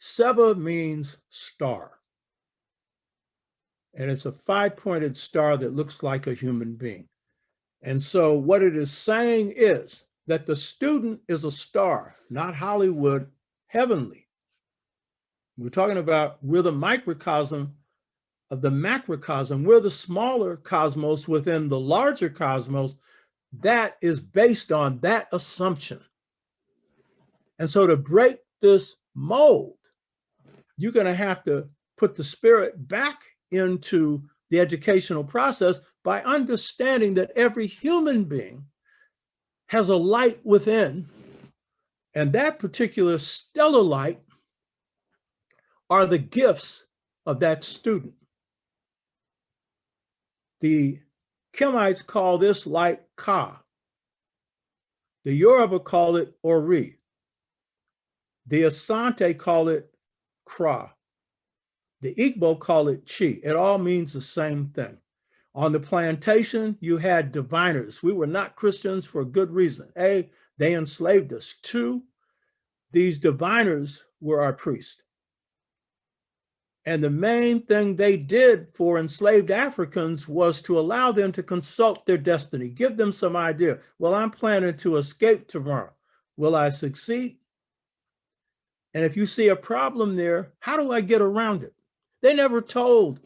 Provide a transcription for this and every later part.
Seba means star. And it's a 5-pointed star that looks like a human being. And so what it is saying is that the student is a star, not Hollywood, heavenly. We're talking about we're the microcosm of the macrocosm. We're the smaller cosmos within the larger cosmos. That is based on that assumption. And so to break this mold, you're going to have to put the spirit back into the educational process by understanding that every human being has a light within, and that particular stellar light are the gifts of that student. The Kemites call this light Ka. The Yoruba call it Ori. The Asante call it Kra. The Igbo call it Chi. It all means the same thing. On the plantation, you had diviners. We were not Christians for a good reason. A, they enslaved us. 2, these diviners were our priests. And the main thing they did for enslaved Africans was to allow them to consult their destiny, give them some idea. Well, I'm planning to escape tomorrow. Will I succeed? And if you see a problem there, how do I get around it? They never told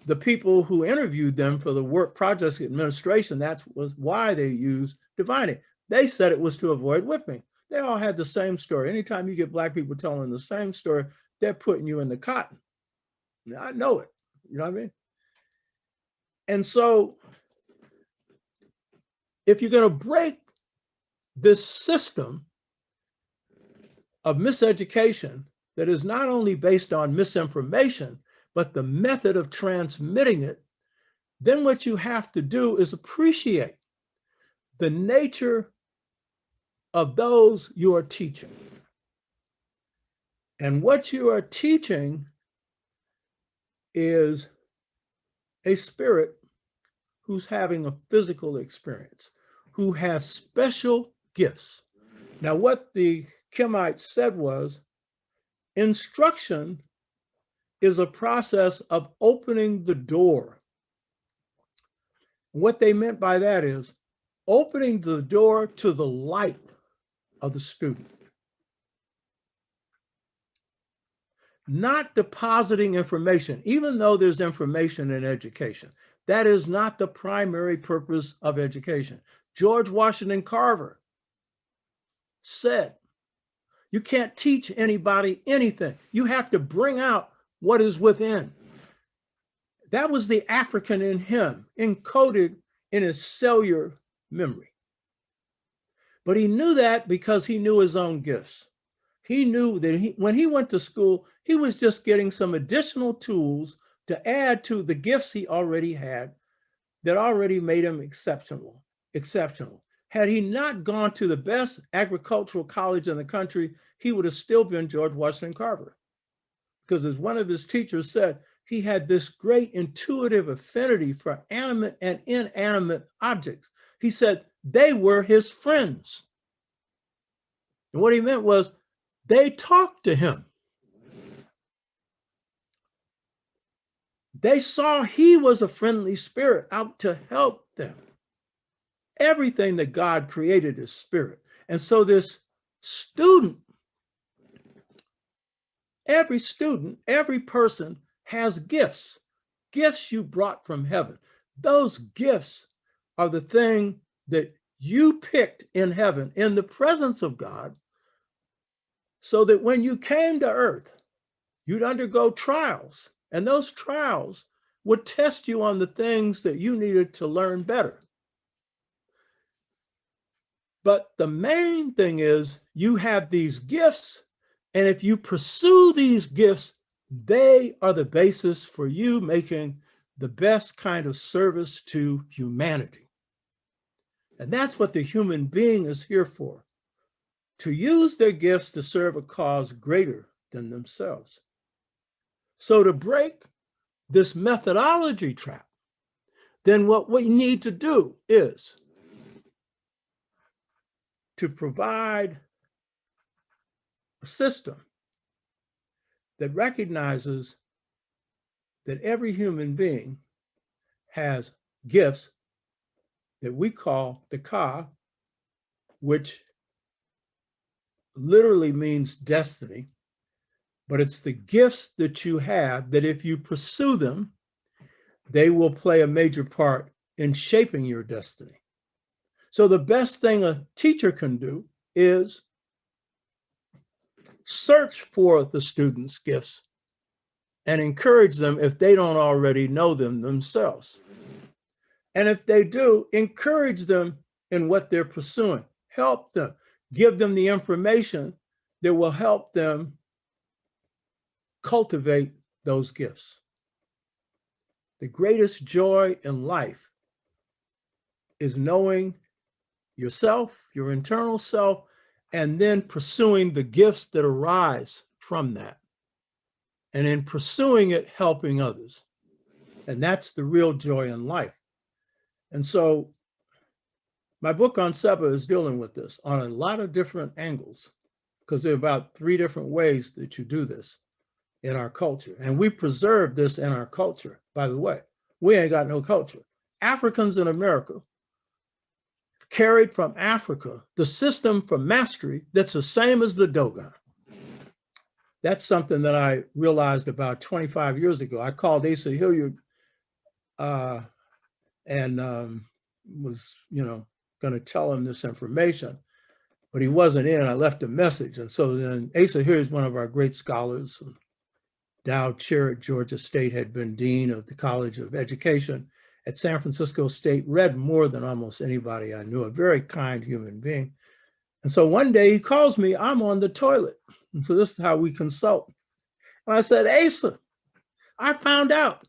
the people who interviewed them for the work project administration that was why they used divining. They said it was to avoid whipping. They all had the same story. Anytime you get Black people telling the same story, they're putting you in the cotton. Now, I know it, you know what I mean? And so if you're going to break this system of miseducation that is not only based on misinformation, but the method of transmitting it, then what you have to do is appreciate the nature of those you are teaching. And what you are teaching is a spirit who's having a physical experience, who has special gifts. Now, what the Kemites said was, instruction is a process of opening the door. What they meant by that is opening the door to the light of the student. Not depositing information, even though there's information in education. That is not the primary purpose of education. George Washington Carver said, you can't teach anybody anything. You have to bring out what is within. That was the African in him, encoded in his cellular memory. But he knew that because he knew his own gifts. He knew that when he went to school, he was just getting some additional tools to add to the gifts he already had that already made him exceptional. Had he not gone to the best agricultural college in the country, he would have still been George Washington Carver. Because as one of his teachers said, he had this great intuitive affinity for animate and inanimate objects. He said they were his friends. And what he meant was they talked to him. They saw he was a friendly spirit out to help them. Everything that God created is spirit. And so this student, every person has gifts, gifts you brought from heaven. Those gifts are the thing that you picked in heaven, in the presence of God, so that when you came to earth, you'd undergo trials, and those trials would test you on the things that you needed to learn better. But the main thing is you have these gifts, and if you pursue these gifts, they are the basis for you making the best kind of service to humanity. And that's what the human being is here for, to use their gifts to serve a cause greater than themselves. So to break this methodology trap, then what we need to do is to provide a system that recognizes that every human being has gifts that we call the ka, which literally means destiny, but it's the gifts that you have that if you pursue them, they will play a major part in shaping your destiny. So the best thing a teacher can do is search for the students' gifts and encourage them if they don't already know them themselves. And if they do, encourage them in what they're pursuing. Help them, give them the information that will help them cultivate those gifts. The greatest joy in life is knowing yourself, your internal self, and then pursuing the gifts that arise from that. And in pursuing it, helping others. And that's the real joy in life. And so my book on Seba is dealing with this on a lot of different angles, because there are about 3 different ways that you do this in our culture. And we preserve this in our culture, by the way. We ain't got no culture. Africans in America carried from Africa the system for mastery that's the same as the Dogon. That's something that I realized about 25 years ago. I called Asa Hilliard and was, going to tell him this information, but he wasn't in. I left a message. And so then Asa Hilliard is one of our great scholars. Dowd Chair at Georgia State, had been Dean of the College of Education at San Francisco State, read more than almost anybody I knew, a very kind human being. And so one day he calls me, I'm on the toilet. And so this is how we consult. And I said, Asa, I found out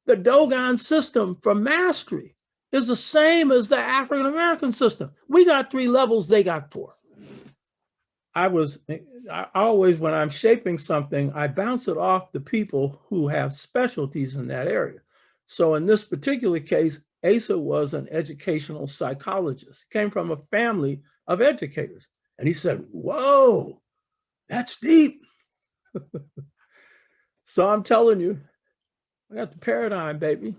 the Dogon system for mastery is the same as the African-American system. We got 3 levels, they got 4. I always, when I'm shaping something, I bounce it off the people who have specialties in that area. So in this particular case, Asa was an educational psychologist, came from a family of educators. And he said, whoa, that's deep. So I'm telling you, I got the paradigm, baby.